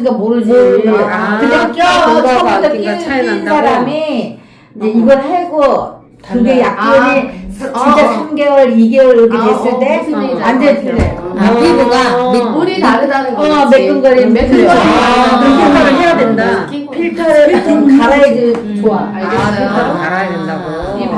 그러니까 모르지. 근데 처음부터 낀 사람이 이제 이걸 하고 그게 약간이 진짜 3개월, 2개월 이렇게 됐을 때 완전 틀려요. 피부가 물이 다르다는 거지. 매끈거리는 그렇게 생각을 해야 된다. 필터를 좀 갈아야지 좋아. 알겠어요. 갈아야 된다고. 이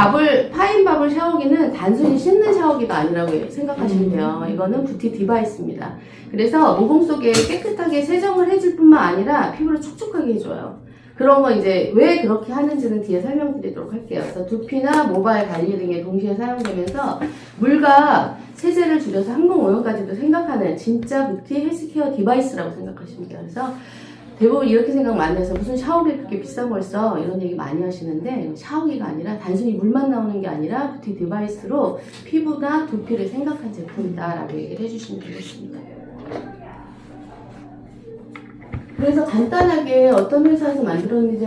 파인 버블 샤워기는 단순히 씻는 샤워기가 아니라고 생각하시면 돼요. 이거는 뷰티 디바이스입니다. 그래서 모공 속에 깨끗하게 세정을 해줄 뿐만 아니라 피부를 촉촉하게 해줘요. 그런 거 이제 왜 그렇게 하는지는 뒤에 설명드리도록 할게요. 그래서 두피나 모발 관리 등에 동시에 사용되면서 물과 세제를 줄여서 항공 오염까지도 생각하는 진짜 뷰티 헬스케어 디바이스라고 생각하시면 돼요. 그래서 대부분 이렇게 생각 많이 해서 무슨 샤워기 그렇게 비싼 걸 써 이런 얘기 많이 하시는데 샤워기가 아니라 단순히 물만 나오는 게 아니라 뷰티 디바이스로 피부나 두피를 생각한 제품이다 라고 얘기를 해주시면 되겠습니다. 그래서 간단하게 어떤 회사에서 만들었는지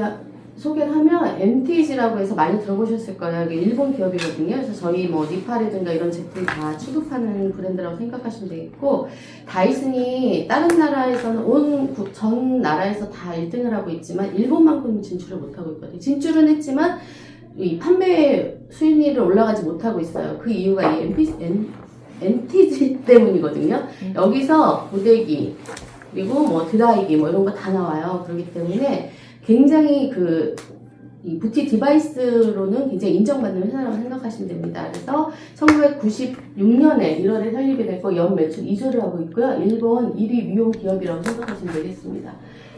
소개를 하면 MTG라고 해서 많이 들어보셨을 거예요. 이게 일본 기업이거든요. 그래서 저희 뭐 니파라든가 이런 제품 다 취급하는 브랜드라고 생각하시면 되겠고, 다이슨이 다른 나라에서는 전 나라에서 다 1등을 하고 있지만 일본만큼은 진출을 못하고 있거든요. 진출은 했지만 이 판매 수익률을 올라가지 못하고 있어요. 그 이유가 이 MTG 때문이거든요. 여기서 고데기 그리고 뭐 드라이기 뭐 이런 거 다 나와요. 그렇기 때문에 굉장히 이 뷰티 디바이스로는 굉장히 인정받는 회사라고 생각하시면 됩니다. 그래서 1996년에 1월에 설립이 됐고 연 매출 2조를 하고 있고요. 일본 1위 미용 기업이라고 생각하시면 되겠습니다.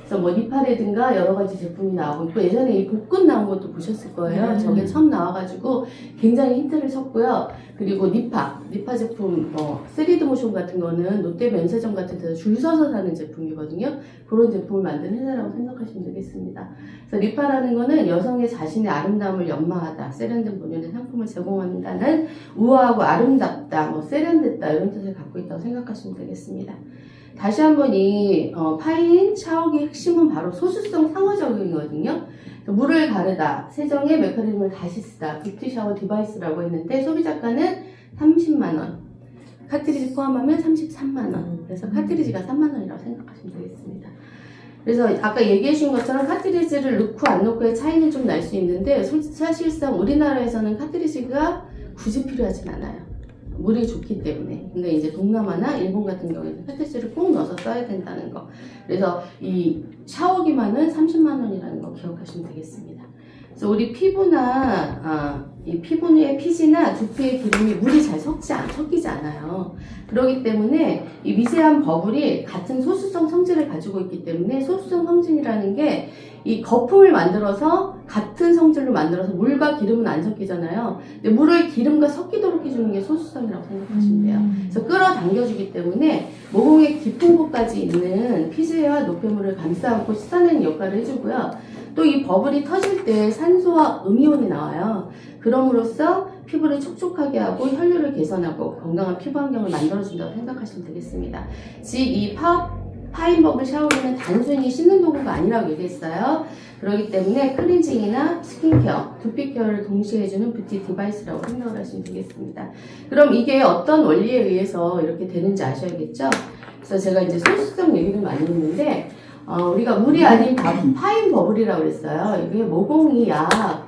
그래서 뭐 니파라든가 여러 가지 제품이 나오고 있고, 예전에 이 복근 나온 것도 보셨을 거예요. 저게 처음 나와가지고 굉장히 힌트를 쳤고요. 그리고 니파 제품 뭐 3D 모션 같은 거는 롯데 면세점 같은 데서 줄 서서 사는 제품이거든요. 그런 제품을 만든 회사라고 생각하시면 되겠습니다. 그래서 니파라는 거는 여성의 자신의 아름다움을 연마하다, 세련된 본연의 상품을 제공한다는 우아하고 아름답다, 뭐 세련됐다 이런 뜻을 갖고 있다고 생각하시면 되겠습니다. 다시 한번 이 파인 샤워기 핵심은 바로 소수성 상호 적용이거든요. 물을 가르다, 세정의 메커니즘을 다시 쓰다, 뷰티 샤워 디바이스라고 했는데 소비자가는 30만원, 카트리지 포함하면 33만원. 그래서 카트리지가 3만원이라고 생각하시면 되겠습니다. 그래서 아까 얘기해 주신 것처럼 카트리지를 넣고 안 넣고의 차이는 좀 날 수 있는데, 사실상 우리나라에서는 카트리지가 굳이 필요하진 않아요. 물이 좋기 때문에. 근데 이제 동남아나 일본 같은 경우에는 카트리지를 꼭 넣어서 써야 된다는 거. 그래서 이 샤워기만은 30만원이라는 거 기억하시면 되겠습니다. 그래서 우리 이 피부의 피지나 두피의 기름이 물이 잘 섞이지 않아요. 그렇기 때문에 이 미세한 버블이 같은 소수성 성질을 가지고 있기 때문에, 소수성 성질이라는 게 이 거품을 만들어서 같은 성질로 만들어서 물과 기름은 안 섞이잖아요. 근데 물을 기름과 섞이도록 해주는 게 소수성이라고 생각하시면 돼요. 그래서 끌어당겨주기 때문에 모공의 깊은 곳까지 있는 피지와 노폐물을 감싸안고 씻어내는 역할을 해주고요. 또 이 버블이 터질 때 산소와 음이온이 나와요. 그럼으로써 피부를 촉촉하게 하고 혈류를 개선하고 건강한 피부 환경을 만들어준다고 생각하시면 되겠습니다. 즉 이 파인 버블 샤워기는 단순히 씻는 도구가 아니라고 얘기했어요. 그렇기 때문에 클렌징이나 스킨케어, 두피 케어를 동시에 해주는 뷰티 디바이스라고 생각을 하시면 되겠습니다. 그럼 이게 어떤 원리에 의해서 이렇게 되는지 아셔야겠죠? 그래서 제가 이제 소수성 얘기를 많이 했는데, 우리가 물이 아닌 파인 버블이라고 그랬어요. 이게 모공이 약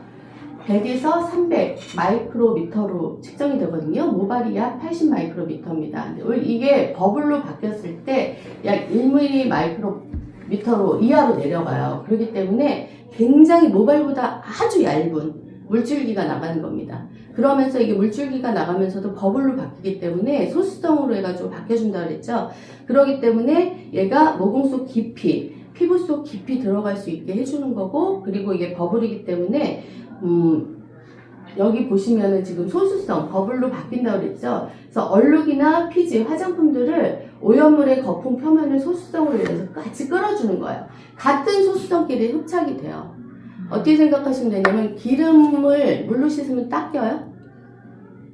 100에서 300 마이크로미터로 측정이 되거든요. 모발이 약 80 마이크로미터입니다. 이게 버블로 바뀌었을 때 약 1mm 마이크로미터로 이하로 내려가요. 그렇기 때문에 굉장히 모발보다 아주 얇은 물줄기가 나가는 겁니다. 그러면서 이게 물줄기가 나가면서도 버블로 바뀌기 때문에 소수성으로 해가지고 바뀌어준다고 그랬죠. 그렇기 때문에 얘가 모공 속 깊이, 피부 속 깊이 들어갈 수 있게 해주는 거고, 그리고 이게 버블이기 때문에 여기 보시면은 지금 소수성, 버블로 바뀐다고 그랬죠. 그래서 얼룩이나 피지, 화장품들을 오염물의 거품 표면을 소수성으로 해서 같이 끌어주는 거예요. 같은 소수성끼리 흡착이 돼요. 어떻게 생각하시면 되냐면, 기름을 물로 씻으면 닦여요?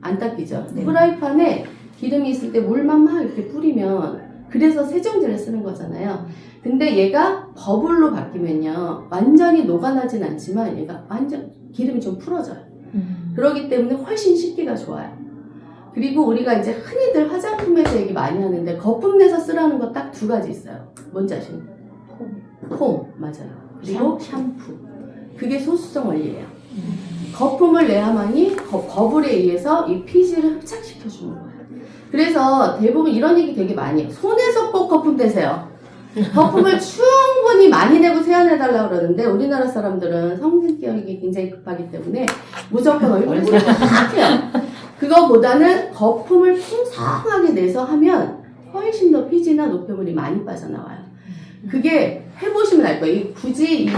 안 닦이죠. 네. 프라이팬에 기름이 있을 때 물만 막 이렇게 뿌리면, 그래서 세정제를 쓰는 거잖아요. 근데 얘가 버블로 바뀌면요, 완전히 녹아나진 않지만 얘가 완전 기름이 좀 풀어져요. 그렇기 때문에 훨씬 씻기가 좋아요. 그리고 우리가 이제 흔히들 화장품에서 얘기 많이 하는데 거품 내서 쓰라는 거 딱 두 가지 있어요. 뭔지 아시나요? 폼 맞아요. 그리고 샴푸. 그게 소수성 원리예요. 거품을 내야만이 버블에 의해서 이 피지를 흡착시켜주는 거예요. 그래서 대부분 이런 얘기 되게 많이 해요. 손에서 꼭 거품 떼세요. 거품을 충분히 많이 내고 세안해달라고 그러는데 우리나라 사람들은 성진기억이 굉장히 급하기 때문에 무조건 얼굴에 딱 해요. 그거보다는 거품을 풍성하게 내서 하면 훨씬 더 피지나 노폐물이 많이 빠져나와요. 그게 해보시면 알 거예요. 굳이 이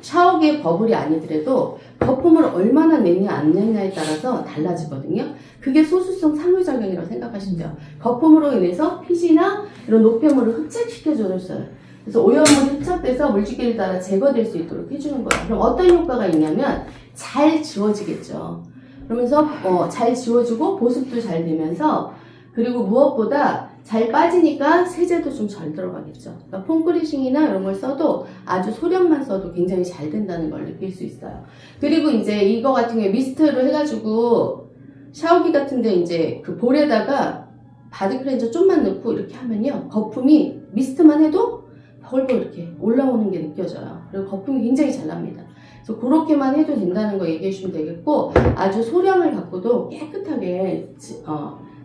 샤워기의 버블이 아니더라도 거품을 얼마나 내냐 안 내냐에 따라서 달라지거든요. 그게 소수성 상호작용이라고 생각하시면 돼요. 거품으로 인해서 피지나 이런 노폐물을 흡착시켜줘서요. 그래서 오염물이 흡착돼서 물질끼리 따라 제거될 수 있도록 해주는 거예요. 그럼 어떤 효과가 있냐면 잘 지워지겠죠. 그러면서 잘 지워지고 보습도 잘 되면서 그리고 무엇보다 잘 빠지니까 세제도 좀 잘 들어가겠죠. 그러니까 폼크리싱이나 이런 걸 써도 아주 소량만 써도 굉장히 잘 된다는 걸 느낄 수 있어요. 그리고 이제 이거 같은 경우에 미스트를 해가지고 샤워기 같은데 이제 그 볼에다가 바디 클렌저 좀만 넣고 이렇게 하면요. 거품이 미스트만 해도 벌벌 이렇게 올라오는 게 느껴져요. 그리고 거품이 굉장히 잘 납니다. 그래서 그렇게만 해도 된다는 거 얘기해 주시면 되겠고 아주 소량을 갖고도 깨끗하게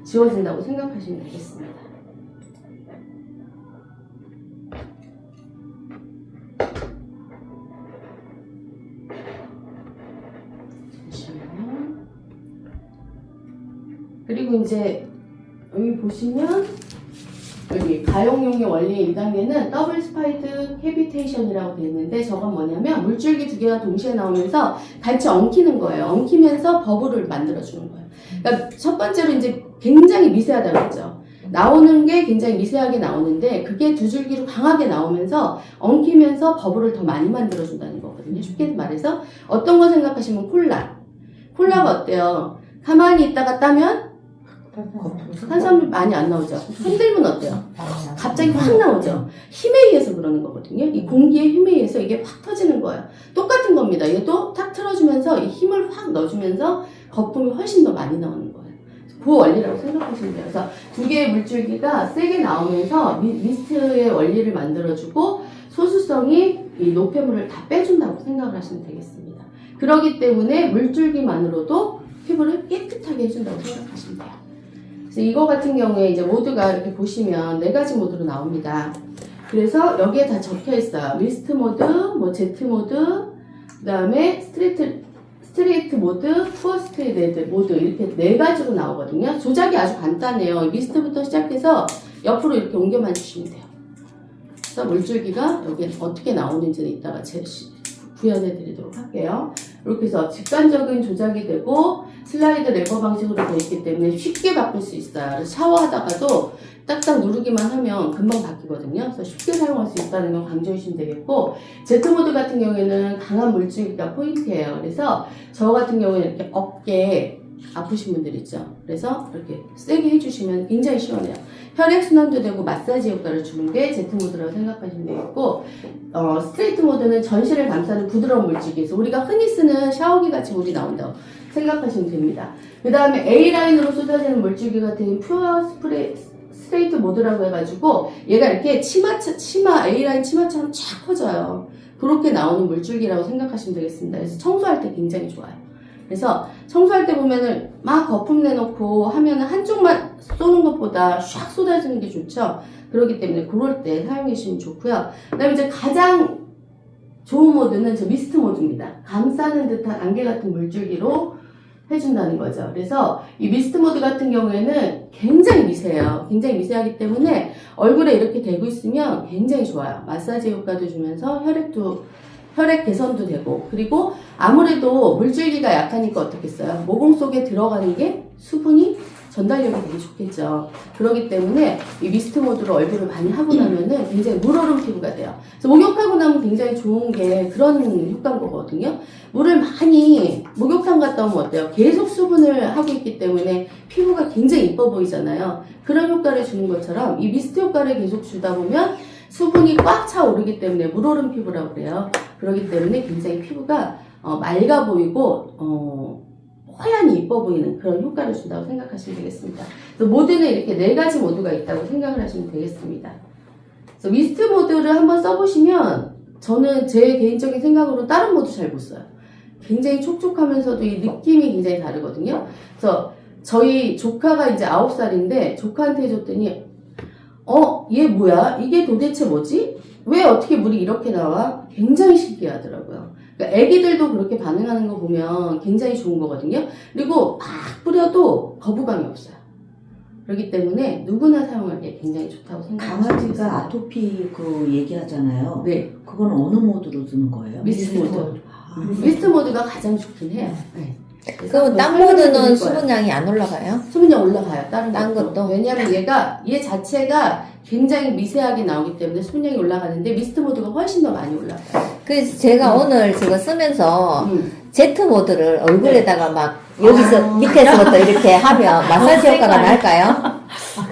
지워진다고 생각하시면 되겠습니다. 잠시만요. 그리고 이제 여기 보시면 여기 가용용의 원리의 2단계는 더블 스파이드 캐비테이션이라고 되어 있는데 저건 뭐냐면 물줄기 두 개가 동시에 나오면서 같이 엉키는 거예요. 엉키면서 버블을 만들어주는 거예요. 그러니까 첫 번째로 이제 굉장히 미세하다고 했죠. 나오는 게 굉장히 미세하게 나오는데 그게 두 줄기로 강하게 나오면서 엉키면서 버블을 더 많이 만들어준다는 거거든요. 쉽게 말해서 어떤 거 생각하시면 콜라가 어때요? 가만히 있다가 따면 탄수화물 많이 안 나오죠. 흔들면 어때요? 갑자기 확 나오죠. 힘에 의해서 그러는 거거든요. 이 공기의 힘에 의해서 이게 확 터지는 거예요. 똑같은 겁니다. 얘도 탁 틀어주면서 이 힘을 확 넣어주면서 거품이 훨씬 더 많이 나오는 거예요. 그 원리라고 생각하시면 돼요. 그래서 두 개의 물줄기가 세게 나오면서 미스트의 원리를 만들어주고 소수성이 이 노폐물을 다 빼준다고 생각을 하시면 되겠습니다. 그렇기 때문에 물줄기만으로도 피부를 깨끗하게 해준다고 생각하시면 돼요. 그래서 이거 같은 경우에 이제 모드가 이렇게 보시면 4가지 모드로 나옵니다. 그래서 여기에 다 적혀 있어요. 미스트 모드, 뭐 제트 모드, 그 다음에 스트레이트 모드, 푸어 스트레이트 모드 이렇게 4가지로 나오거든요. 조작이 아주 간단해요. 미스트부터 시작해서 옆으로 이렇게 옮겨만 주시면 돼요. 그래서 물줄기가 여기에 어떻게 나오는지는 이따가 구현해 드리도록 할게요. 이렇게 해서 직관적인 조작이 되고 슬라이드 레버 방식으로 되어 있기 때문에 쉽게 바꿀 수 있어요. 샤워하다가도 딱딱 누르기만 하면 금방 바뀌거든요. 그래서 쉽게 사용할 수 있다는 걸 강조해 주시면 되겠고 제트 모드 같은 경우에는 강한 물줄기가 포인트예요. 그래서 저 같은 경우에는 이렇게 어깨 아프신 분들 있죠. 그래서 이렇게 세게 해주시면 굉장히 시원해요. 혈액순환도 되고 마사지 효과를 주는 게 제트 모드라고 생각하시면 되겠고 스트레이트 모드는 전신을 감싸는 부드러운 물질기에서 우리가 흔히 쓰는 샤워기 같이 물이 나온다고 생각하시면 됩니다. 그 다음에 A라인으로 쏟아지는 물줄기 같은 퓨어 스트레이트 모드라고 해가지고 얘가 이렇게 치마 A라인 치마처럼 쫙 퍼져요. 그렇게 나오는 물줄기라고 생각하시면 되겠습니다. 그래서 청소할 때 굉장히 좋아요. 그래서 청소할 때 보면은 막 거품 내놓고 하면은 한쪽만 쏘는 것보다 샥 쏟아지는 게 좋죠. 그렇기 때문에 그럴 때 사용해 주시면 좋고요. 그 다음에 이제 가장 좋은 모드는 저 미스트 모드입니다. 감싸는 듯한 안개 같은 물줄기로 해준다는 거죠. 그래서 이 미스트 모드 같은 경우에는 굉장히 미세해요. 굉장히 미세하기 때문에 얼굴에 이렇게 대고 있으면 굉장히 좋아요. 마사지 효과도 주면서 혈액 개선도 되고 그리고 아무래도 물줄기가 약하니까 어떻겠어요? 모공 속에 들어가는 게 수분이 전달력이 되게 좋겠죠. 그렇기 때문에 이 미스트 모드로 얼굴을 많이 하고 나면은 굉장히 물오른 피부가 돼요. 그래서 목욕하고 나면 굉장히 좋은 게 그런 효과인 거거든요. 물을 많이 목욕탕 갔다 오면 어때요? 계속 수분을 하고 있기 때문에 피부가 굉장히 이뻐 보이잖아요. 그런 효과를 주는 것처럼 이 미스트 효과를 계속 주다 보면 수분이 꽉 차 오르기 때문에 물오른 피부라고 그래요. 그렇기 때문에 굉장히 피부가 맑아 보이고 허연히 이뻐 보이는 그런 효과를 준다고 생각하시면 되겠습니다. 그래서 모드는 이렇게 4가지 모드가 있다고 생각을 하시면 되겠습니다. 그래서 미스트 모드를 한번 써보시면 저는 제 개인적인 생각으로 다른 모드 잘 못 써요. 굉장히 촉촉하면서도 이 느낌이 굉장히 다르거든요. 그래서 저희 조카가 이제 9살인데 조카한테 해줬더니 얘 뭐야? 이게 도대체 뭐지? 왜 어떻게 물이 이렇게 나와? 굉장히 신기하더라고요. 그러니까 애기들도 그렇게 반응하는 거 보면 굉장히 좋은 거거든요. 그리고 막 뿌려도 거부감이 없어요. 그렇기 때문에 누구나 사용하기에 굉장히 좋다고 생각합니다. 강아지가 아토피 그 얘기하잖아요. 네. 그건 어느 모드로 쓰는 거예요? 미스트 모드. 미스트 모드가 가장 좋긴 해요. 네. 그럼 딴 모드는 수분량이 안 올라가요? 수분량 올라가요. 딴 것도? 왜냐하면 얘 자체가 굉장히 미세하게 나오기 때문에 수분량이 올라가는데 미스트 모드가 훨씬 더 많이 올라가요. 그래서 제가 오늘 저거 쓰면서 Z 모드를 얼굴에다가 막 여기서 밑에서부터 이렇게 하면 마사지 효과가 날까요?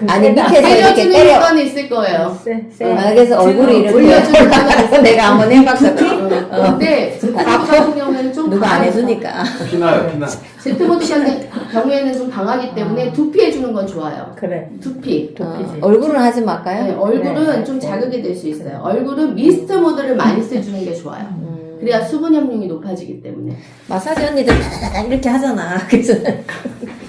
아니 밑에서 이렇게 때려주는 때려. 효과는 있을 거예요. 그래서 얼굴이 이렇게 올려주는 효과는 있을 내가 한번 해봤거든. 근데 제트모드 같은 경우에는 좀 누가 안 강해서 해주니까. 피나요, 피나. 제트모드 같은 경우에는 좀 강하기 때문에 두피 해주는 건 좋아요. 그래. 두피. 얼굴은 하지 말까요? 네, 얼굴은 좀 자극이 될 수 있어요. 얼굴은 미스트 모드를 많이 써주는 게 좋아요. 그래야 수분 함량이 높아지기 때문에. 마사지 언니들 다 이렇게 하잖아. 그래서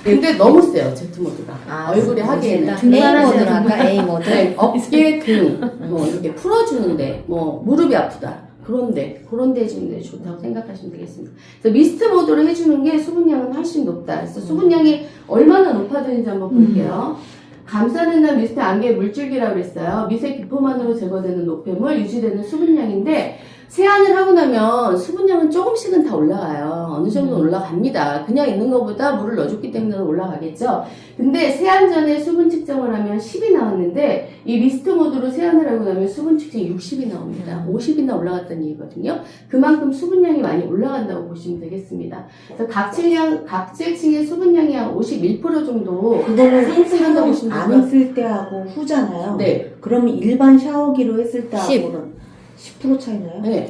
근데 너무 세요, 제트모드가. 얼굴에 하기에는. A 모드로 할까? A 모드. 네, 어깨, 등, 뭐 이렇게 풀어주는데, 뭐 무릎이 아프다. 그런 데 해주는 데 좋다고 생각하시면 되겠습니다. 그래서 미스트 모드로 해주는 게 수분량은 훨씬 높다. 그래서 수분량이 얼마나 높아지는지 한번 볼게요. 감싸는 날 미스트 안개의 물줄기라고 그랬어요. 미세 기포만으로 제거되는 노폐물, 유지되는 수분량인데 세안을 하고 나면 수분량은 조금씩은 다 올라가요. 어느 정도 올라갑니다. 그냥 있는 것보다 물을 넣어줬기 때문에 올라가겠죠. 근데 세안 전에 수분 측정을 하면 10이 나왔는데 이 미스트 모드로 세안을 하고 나면 수분 측정이 60이 나옵니다. 50이나 올라갔다는 얘기거든요. 그만큼 수분량이 많이 올라간다고 보시면 되겠습니다. 그래서 각질층의 수분량이 한 51% 정도 그거는 상승한다고 보시면 안 되고요. 했을 때하고 후잖아요. 네. 그러면 일반 샤워기로 했을 때하고는 10% 차이나요? 네.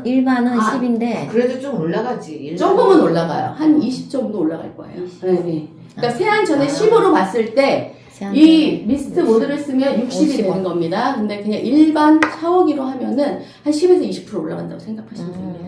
일반은 10인데 그래도 좀 올라가지. 조금은 올라가요. 한 20 정도 올라갈 거예요. 네, 네. 그러니까 세안 전에 10으로 봤을 때 이 미스트 모드를 쓰면 60이 되는 겁니다. 근데 그냥 일반 샤워기로 하면은 한 10에서 20% 올라간다고 생각하시면 됩니다.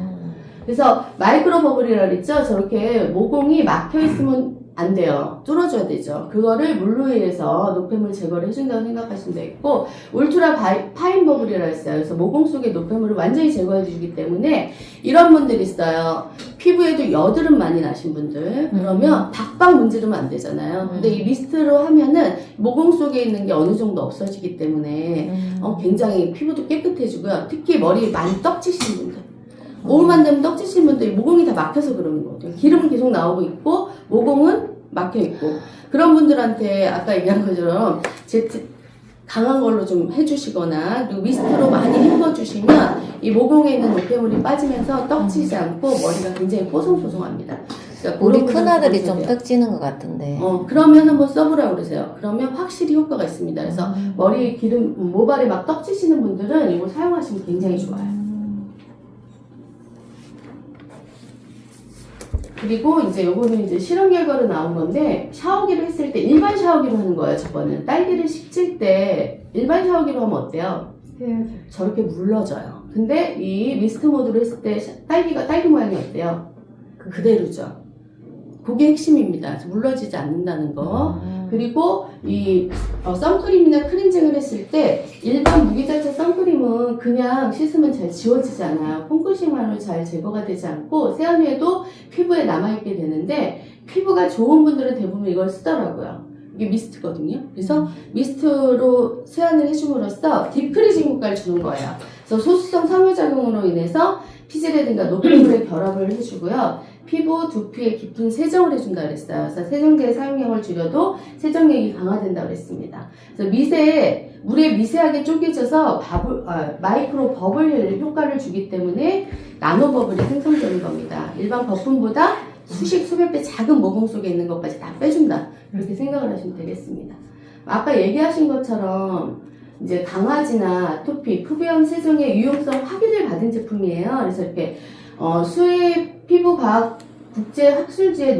그래서 마이크로 버블이라고 그랬죠? 저렇게 모공이 막혀 있으면 안 돼요. 뚫어줘야 되죠. 그거를 물로 의해서 노폐물 제거를 해준다고 생각하시면 되겠고, 울트라 파인 버블이라고 했어요. 그래서 모공 속의 노폐물을 완전히 제거해주기 때문에 이런 분들이 있어요. 피부에도 여드름 많이 나신 분들. 그러면 박박 문지르면 안 되잖아요. 근데 이 미스트로 하면은 모공 속에 있는 게 어느 정도 없어지기 때문에 굉장히 피부도 깨끗해지고요. 특히 머리 많이 떡지신 분들. 오후만 되면 떡지신 분들이 모공이 다 막혀서 그러는 거거든요. 기름은 계속 나오고 있고 모공은 막혀 있고 그런 분들한테 아까 얘기한 것처럼 강한 걸로 좀 해주시거나 그리고 미스트로 많이 헹궈주시면 이 모공에 있는 노폐물이 빠지면서 떡지지 않고 머리가 굉장히 뽀송뽀송합니다. 그러니까 우리 그런 큰아들이 부분을 좀 떡지는 것 같은데. 그러면 한번 써보라고 그러세요. 그러면 확실히 효과가 있습니다. 그래서 머리 기름, 모발이 막 떡지시는 분들은 이거 사용하시면 굉장히 좋아요. 그리고 이제 요거는 이제 실험 결과로 나온 건데 샤워기로 했을 때 일반 샤워기로 하는 거예요. 저번은 딸기를 식힐 때 일반 샤워기로 하면 어때요? 저렇게 물러져요. 근데 이 미스트 모드로 했을 때 딸기 모양이 어때요? 그대로죠. 그게 핵심입니다. 물러지지 않는다는 거. 그리고 이 선크림이나 클렌징을 했을 때 일반 무기자체 선크림은 그냥 씻으면 잘 지워지지 않아요. 폼크림만으로 잘 제거가 되지 않고 세안 후에도 피부에 남아있게 되는데 피부가 좋은 분들은 대부분 이걸 쓰더라고요. 이게 미스트거든요. 그래서 미스트로 세안을 해줌으로써 딥크리징 효과를 주는 거예요. 그래서 소수성 상호작용으로 인해서 피지라든가 노폐물의 결합을 해주고요. 피부, 두피에 깊은 세정을 해준다 그랬어요. 그래서 세정제의 사용량을 줄여도 세정력이 강화된다 그랬습니다. 그래서 물에 미세하게 쪼개져서 마이크로 버블 효과를 주기 때문에 나노 버블이 생성되는 겁니다. 일반 거품보다 수백 배 작은 모공 속에 있는 것까지 다 빼준다. 그렇게 생각을 하시면 되겠습니다. 아까 얘기하신 것처럼 이제 강아지나 아토피, 피부염 세정의 유용성 확인을 받은 제품이에요. 그래서 이렇게 수의 피부과학 국제학술지의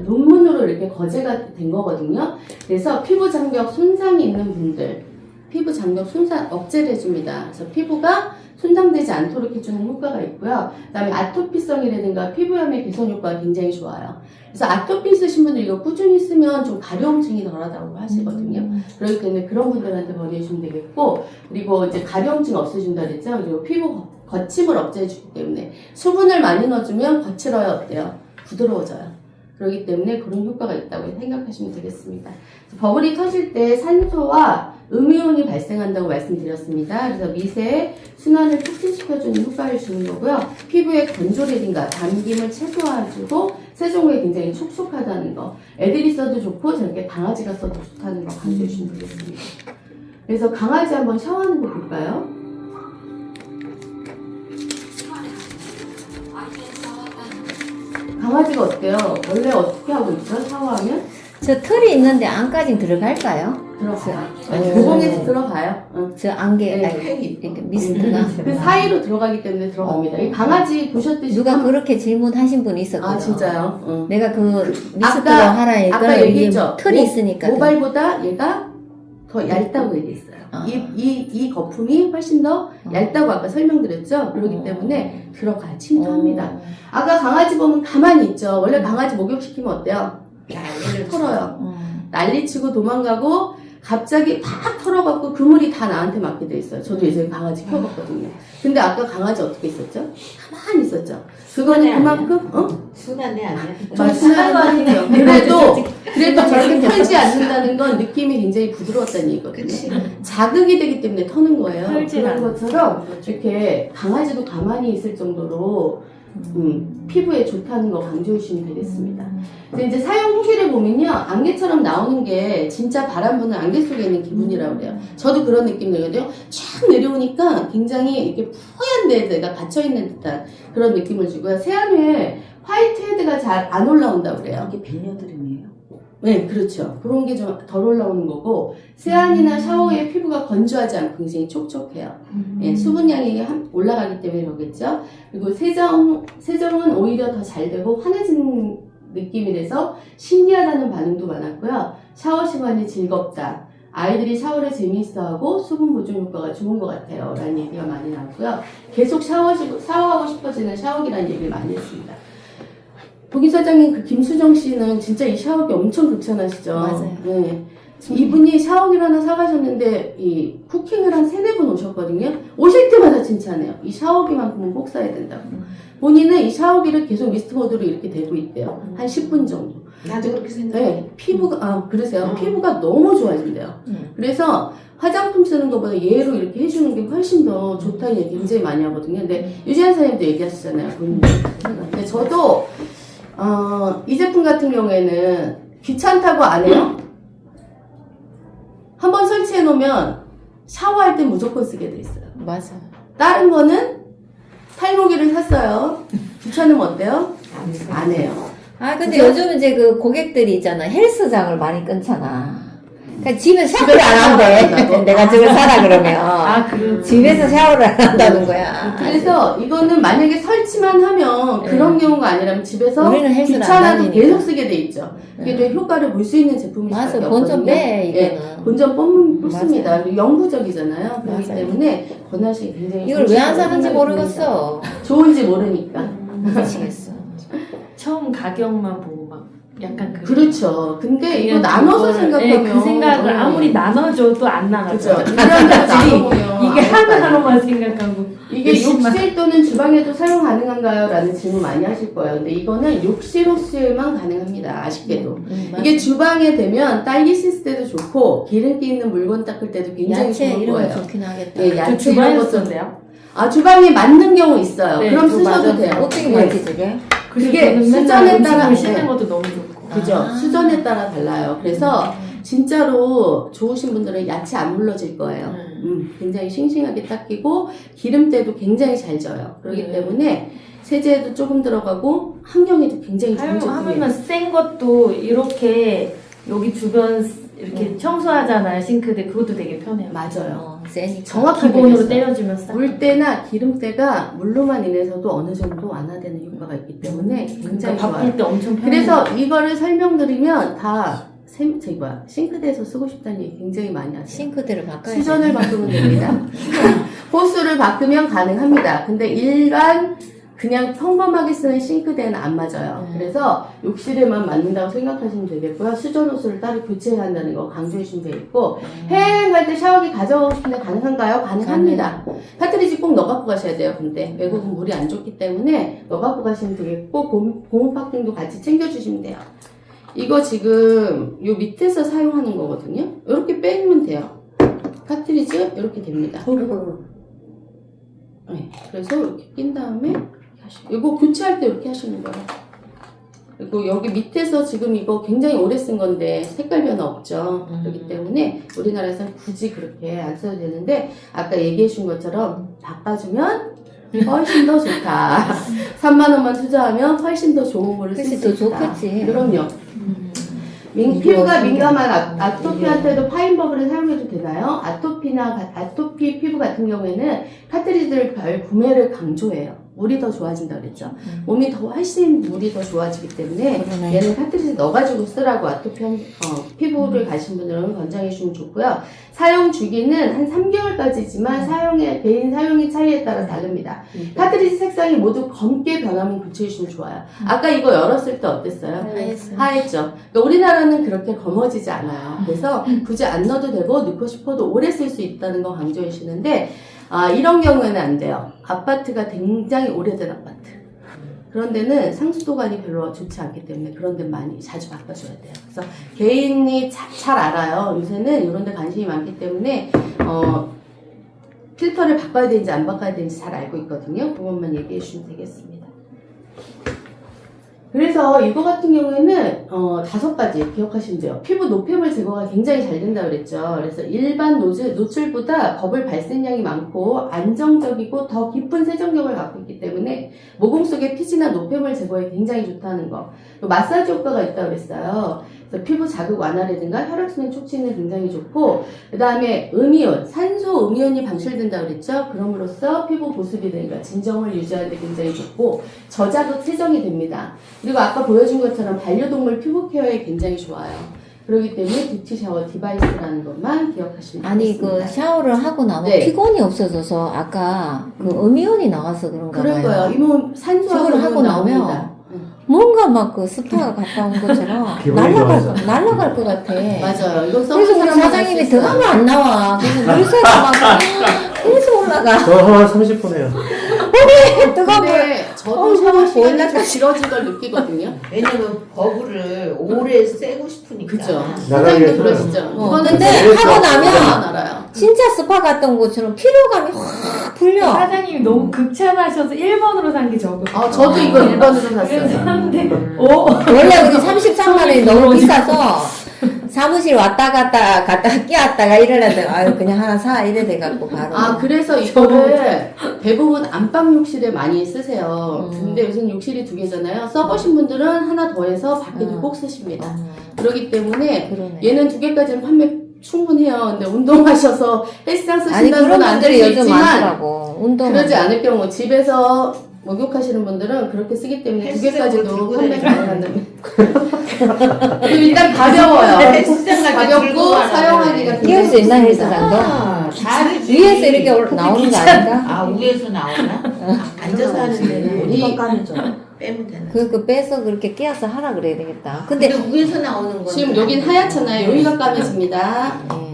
논문으로 이렇게 거제가 된 거거든요. 그래서 피부 장벽 손상이 있는 분들, 피부 장벽 손상 억제를 해줍니다. 그래서 피부가 손상되지 않도록 해주는 효과가 있고요. 그다음에 아토피성이라든가 피부염의 개선 효과가 굉장히 좋아요. 그래서 아토피 있으신 분들 이거 꾸준히 쓰면 좀 가려움증이 덜하다고 하시거든요. 그렇기 때문에 그런 분들한테 권해주시면 되겠고, 그리고 이제 가려움증 없애준다 그랬죠. 그리고 피부 거침을 없애주기 때문에 수분을 많이 넣어주면 거칠어요. 어때요? 부드러워져요. 그렇기 때문에 그런 효과가 있다고 생각하시면 되겠습니다. 버블이 터질 때 산소와 음이온이 발생한다고 말씀드렸습니다. 그래서 미세 순환을 촉진시켜주는 효과를 주는 거고요. 피부의 건조라든가 담김을 최소화해주고 세정 후에 굉장히 촉촉하다는 거. 애들이 써도 좋고 저렇게 강아지가 써도 좋다는 거 강조해 주시면 되겠습니다. 그래서 강아지 한번 샤워하는 거 볼까요? 강아지가 어때요? 원래 어떻게 하고 있죠? 샤워하면? 저 털이 있는데 안까지 들어갈까요? 들어가요. 오. 모공에서 들어가요. 응. 저 안개, 네. 아니, 이렇게 미스트가. 그 사이로 들어가기 때문에 들어갑니다. 이 강아지 보셨듯이 누가 그렇게 질문하신 분이 있었거든요. 아 진짜요? 응. 내가 그 미스트로 아까 하라니까 얘기했죠. 털이 있으니까. 모발보다 얘가 더 얇다고 얘기했어요. 아. 이 거품이 훨씬 더 얇다고 아까 설명드렸죠. 그렇기 때문에 들어가요. 침투합니다. 아까 강아지 보면 가만히 있죠. 원래 강아지 목욕시키면 어때요? 털어요. 난리치고 도망가고 갑자기 팍 털어갖고 그물이 다 나한테 맞게 돼 있어요. 저도 예전에 강아지 키워봤거든요. 근데 아까 강아지 어떻게 있었죠? 가만히 있었죠. 그거는 그만큼 순한내 아니야? 순한 거 아니에요. 그래도 저렇게 털지 않는다는 건 느낌이 굉장히 부드러웠다는 얘기거든요. 자극이 되기 때문에 터는 거예요. 그런 것처럼 이렇게 강아지도 가만히 있을 정도로 피부에 좋다는 거 강조해 주시면 되겠습니다. 근데 이제 사용 후기를 보면요, 안개처럼 나오는 게 진짜 바람 부는 안개 속에 있는 기분이라고 그래요. 저도 그런 느낌 들거든요. 쫙 내려오니까 굉장히 이렇게 푸얀 데에 내가 갇혀있는 듯한 그런 느낌을 주고요. 세안 후에 화이트 헤드가 잘 안 올라온다고 그래요. 이게 백녀드림이에요? 네, 그렇죠. 그런 게 좀 덜 올라오는 거고, 세안이나 샤워에 피부가 건조하지 않고 굉장히 촉촉해요. 예, 수분량이 올라가기 때문에 그러겠죠. 그리고 세정은 오히려 더 잘 되고 환해진 느낌이 돼서 신기하다는 반응도 많았고요. 샤워 시간이 즐겁다. 아이들이 샤워를 재미있어하고 수분 보존 효과가 좋은 것 같아요. 라는 얘기가 많이 나왔고요. 계속 샤워하고 싶어지는 샤워기라는 얘기를 많이 했습니다. 보기사장님 그 김수정 씨는 진짜 이 샤워기 엄청 극찬하시죠? 맞아요. 네. 이분이 샤워기를 하나 사가셨는데 이 쿠킹을 한 3-4번 오셨거든요. 오실 때마다 칭찬해요. 이 샤워기만큼은 꼭 사야 된다고. 본인은 이 샤워기를 계속 미스트 모드로 이렇게 대고 있대요. 한 10분 정도. 나도 그렇게 생각해. 네, 피부가 그러세요. 피부가 너무 좋아진대요. 그래서 화장품 쓰는 것보다 얘로 이렇게 해주는 게 훨씬 더 좋다는 얘기 굉장히 많이 하거든요. 근데 유지한 사장님도 얘기하시잖아요. 근데 저도 이 제품 같은 경우에는 귀찮다고 안 해요. 한번 설치해 놓으면 샤워할 때 무조건 쓰게 돼 있어요. 맞아. 다른 거는 탈모기를 샀어요. 귀찮으면 어때요? 안 해요. 아, 근데 요즘 이제 그 고객들이 있잖아. 헬스장을 많이 끊잖아. 그러니까 집에 샤워를 안 한대. 내가 저걸 사라 그러면. 집에서 샤워를 안 한다는 거야. 그래서 이거는 만약에 설치만 하면 그런 경우가 아니라면 집에서 우리는 헬스를 안 귀찮아도 다니니까. 계속 쓰게 돼 있죠. 이게 또 효과를 볼 수 있는 제품이 맞아. 밖에 본전 없거든요. 빼, 이거는. 예, 본전 뽑습니다. 그리고 영구적이잖아요. 그렇기 맞아요. 때문에 권하시기 굉장히 이걸 왜 안 사는지 생각이 모르겠어. 듭니다. 좋은지 모르니까. 미치겠어. 처음 가격만 보고 막 약간 그렇죠. 근데 이거 그냥 나눠서 그거를, 생각하면 그 생각을 아무리 나눠줘도 안 나가죠. 그렇죠. 나눠보면 이게 하나하나만 생각하고 이게 욕실 또는 주방에도 사용 가능한가요? 라는 질문 많이 하실 거예요. 근데 이거는 욕실호실만 가능합니다. 아쉽게도. 이게 주방에 되면 딸기 씻을 때도 좋고 기름기 있는 물건 닦을 때도 굉장히 야채 좋은 이런 거 거예요. 좋긴 하겠다. 예, 저 야채 이런 주방에 것도 썼는데요. 주방에 맞는 경우 있어요. 네, 그럼 저 쓰셔도 맞아요. 돼요. 어떻게 네. 맞지 저게? 그게 수전에 수전에 따라 따라 씻는 네. 것도 너무 좋고. 그죠? 아. 수전에 따라 달라요. 그래서 진짜로 좋으신 분들은 야채 안 물러질 거예요. 굉장히 싱싱하게 닦이고 기름때도 굉장히 잘 져요. 그렇기 때문에 세제에도 조금 들어가고 환경에도 굉장히 좋은 제품이에요. 하면 센 것도 이렇게 여기 주변 이렇게 청소하잖아요. 싱크대 그것도 되게 편해요. 맞아요. 세니까. 정확하게 기본으로 됐어요. 때려주면 싹. 물때나 기름때가 물로만 인해서도 어느 정도 완화되는 효과가 있기 때문에 굉장히 그러니까 바꿀 좋아요. 때 엄청 편해요. 그래서 이거를 설명드리면 다 싱크대에서 쓰고 싶다는 얘기 굉장히 많이 하세요. 싱크대를 바꿔야 수전을 바꾸면 됩니다. 호스를 바꾸면 가능합니다. 근데 일반 그냥 평범하게 쓰는 싱크대는 안 맞아요. 그래서 욕실에만 맞는다고 생각하시면 되겠고요. 수전 호스를 따로 교체해야 한다는 거 강조해 주시면 되겠고, 해외여행할 때 샤워기 가져가고 싶은데 가능한가요? 가능합니다. 카트리지 꼭 넣어 갖고 가셔야 돼요. 근데 외국은 물이 안 좋기 때문에 넣어 갖고 가시면 되겠고, 고무 파킹도 같이 챙겨주시면 돼요. 이거 지금 요 밑에서 사용하는 거거든요. 이렇게 빼면 돼요. 카트리지 이렇게 됩니다. 네, 그래서 이렇게 낀 다음에 이거 교체할 때 이렇게 하시는 거예요. 그리고 여기 밑에서 지금 이거 굉장히 오래 쓴 건데 색깔 변화 없죠. 그렇기 때문에 우리나라에서는 굳이 그렇게 안 써도 되는데, 아까 얘기해 준 것처럼 바꿔주면 훨씬 더 좋다. 3만 원만 투자하면 훨씬 더 좋은 물을 쓸 수 더 있다. 좋겠지. 그럼요. 피부가 민감한 아토피한테도 파인버블을 사용해도 되나요? 아토피 피부 같은 경우에는 카트리지를 별 구매를 강조해요. 물이 더 좋아진다 그랬죠. 몸이 더 훨씬 물이 더 좋아지기 때문에 그러네. 얘는 카트리지 넣어가지고 쓰라고 피부를 가신 분들은 권장해 주시면 좋고요. 사용 주기는 한 3개월까지지만 개인 사용의 차이에 따라 다릅니다. 카트리지 색상이 모두 검게 변하면 교체해 주시면 좋아요. 아까 이거 열었을 때 어땠어요? 하였죠. 그러니까 우리나라는 그렇게 검어지지 않아요. 그래서 굳이 안 넣어도 되고 넣고 싶어도 오래 쓸 수 있다는 거 강조해 주시는데, 이런 경우에는 안 돼요. 아파트가 굉장히 오래된 아파트. 그런 데는 상수도관이 별로 좋지 않기 때문에 그런 데 많이 자주 바꿔줘야 돼요. 그래서 개인이 잘 알아요. 요새는 이런 데 관심이 많기 때문에 필터를 바꿔야 되는지 안 바꿔야 되는지 잘 알고 있거든요. 그것만 얘기해 주시면 되겠습니다. 그래서 이거 같은 경우에는 5가지 기억하시면 돼요. 피부 노폐물 제거가 굉장히 잘 된다고 그랬죠. 그래서 일반 노출보다 버블 발생량이 많고 안정적이고 더 깊은 세정력을 갖고 있기 때문에 모공 속의 피지나 노폐물 제거에 굉장히 좋다는 거. 또 마사지 효과가 있다고 그랬어요. 그래서 피부 자극 완화라든가 혈액순환 촉진에 굉장히 좋고, 그 다음에 음이온, 산소 음이온이 방출된다고 그랬죠. 그럼으로써 피부 보습이든가 진정을 유지하는 데 굉장히 좋고 저자극 세정이 됩니다. 그리고 아까 보여준 것처럼 반려동물 피부 케어에 굉장히 좋아요. 그렇기 때문에 뷰티 샤워 디바이스라는 것만 기억하시면 아니 되겠습니다. 그 샤워를 하고 나면 네. 피곤이 없어져서 아까 그 음이온이 나와서 그런가 그럴 봐요. 거예요. 이몸 산소하고 저걸 하고 나면 나옵니다. 뭔가 막 그 스파가 갔다 온 것처럼 기분이 좋아서. 날아갈 것 같아. 맞아요. 이거 그래서 우리 사장님이 들어가면 안 나와. 그래서 물새가 막 계속 올라가. 한 30분 해요. 뜨거워. 근데 저도 어우, 샤워 시간이 올라가. 좀 길어진 걸 느끼거든요. 왜냐면 버블을 오래 쐬고 싶으니까. 그죠. 나가기 사장님도 위해서. 그러시죠. 이거는 근데 제가 하고 나면 그것만 알아요. 진짜 스파 갔던 것처럼 피로감이 확 풀려. 사장님이 너무 극찬하셔서 1번으로 산 게 저거. 저도 이거 1번으로 그래서 샀어요. 샀는데, 원래 우리 33만 원이 너무 비싸서 사무실 왔다 갔다 끼었다가 이러려다가 아유 그냥 하나 사 이래 돼갖고 바로. 그래서 이거를 대부분 안방 욕실에 많이 쓰세요. 근데 요즘 욕실이 2개잖아요. 써보신 분들은 하나 더 해서 밖에도 꼭 쓰십니다. 그렇기 때문에 그러네. 얘는 2개까지는 판매 충분해요. 근데 운동하셔서 헬스장 아니 쓰신다는 그런 건 안 될 분들이 수 요즘 있지만 많더라고. 운동. 그러지 않을 경우 집에서 목욕하시는 분들은 그렇게 쓰기 때문에 헬스장으로 2개까지도 들고 판매 다니는 가능한다면 그리고 일단 가벼워요. 헬스장 가서 들고 가볍고 가는 사용하기가 거네. 끼울 수 있나 좋습니다. 헬스장도? 잘하지. 위에서 이렇게 나오는 거 아닌가? 위에서 나오나? 앉아서 하는 데는 우리 깎아내죠. 빼면 되나? 그 빼서 그렇게 끼워서 하라 그래야 되겠다. 근데 근데 위에서 나오는 건 지금 여긴 하얗잖아요. 여기가 까매집니다. 예.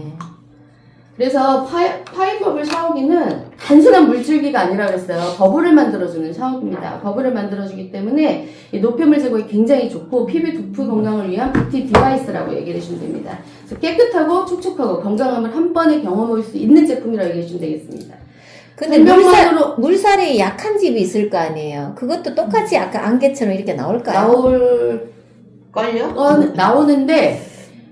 그래서 파인버블 샤워기는 단순한 물줄기가 아니라 그랬어요. 버블을 만들어주는 샤워기입니다. 버블을 만들어주기 때문에 이 노폐물 제거에 굉장히 좋고 피부 두피 건강을 위한 뷰티 디바이스라고 얘기를 해주시면 됩니다. 그래서 깨끗하고 촉촉하고 건강함을 한 번에 경험할 수 있는 제품이라고 얘기해 주시면 되겠습니다. 근데 설명만으로- 물살이 약한 집이 있을 거 아니에요. 그것도 똑같이 아까 안개처럼 이렇게 나올까요? 나올 걸려? 건 나오는데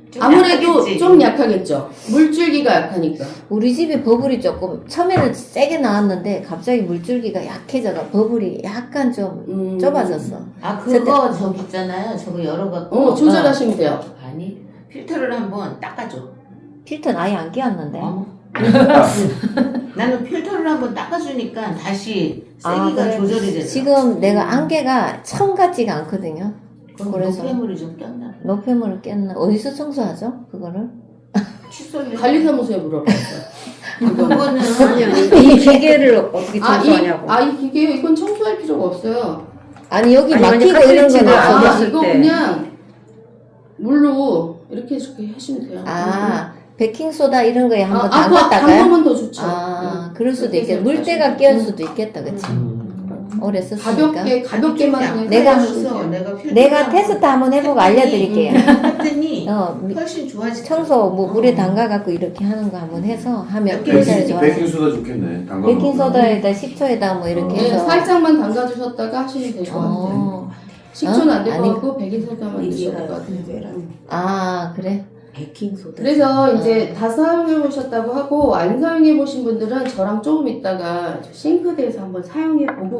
좀 아무래도 약하겠지. 좀 약하겠죠. 물줄기가 약하니까. 우리 집이 버블이 조금 처음에는 세게 나왔는데 갑자기 물줄기가 약해져가 버블이 약간 좀 좁아졌어. 그거 저기 있잖아요. 저거 열어갖고. 조절하시면 돼요. 아니, 필터를 한번 닦아줘. 필터는 아예 안 끼웠는데. 나는 필터를 한번 닦아주니까 다시 아, 세기가 그래. 조절이 되더라고. 지금 내가 안개가 청 같지가 않거든요. 그럼 그래서- 노폐물이 좀 꼈나? 노폐물을 깼나? 어디서 청소하죠? 그거를? 칫솔 관리사무소에 물어봤어요. 그거는 이 기계를 어떻게 청소하냐고. 이 기계 이건 청소할 필요가 없어요. 아니 여기 아니, 막히고 완전 이런 건 카트리지가 없어. 없어. 이거 때. 그냥 물로 이렇게 하시면 돼요. 아, 베킹소다 이런 거에 한번 그거 담갔다가요? 담그면 더 좋죠. 아, 그럴 수도 그렇게 있겠다. 해서 물때가 하시면 끼었을 돼요. 수도 있겠다, 그치? 음. 오래 썼으니까. 가볍게만 그냥 내가 해주세요. 내가 테스트 한번 해보고 알려드릴게요. 했더니 어, 훨씬 좋아지죠. 청소 뭐 물에 담가갖고 이렇게 하는 거 한번 해서 하면 굉장히 좋아요. 베이킹소다 좋겠네. 담가 베킹소다에다 식초에다 뭐 이렇게 네, 해서. 살짝만 담가주셨다가 하시면 될 것 같아요. 어, 식초는 안 될 것 아니, 같고 베이킹소다만 드셔야 될 것 같아요. 아, 그래? 베킹소다. 그래서 이제 다 사용해 보셨다고 하고 안 사용해 보신 분들은 저랑 조금 있다가 싱크대에서 한번 사용해 보고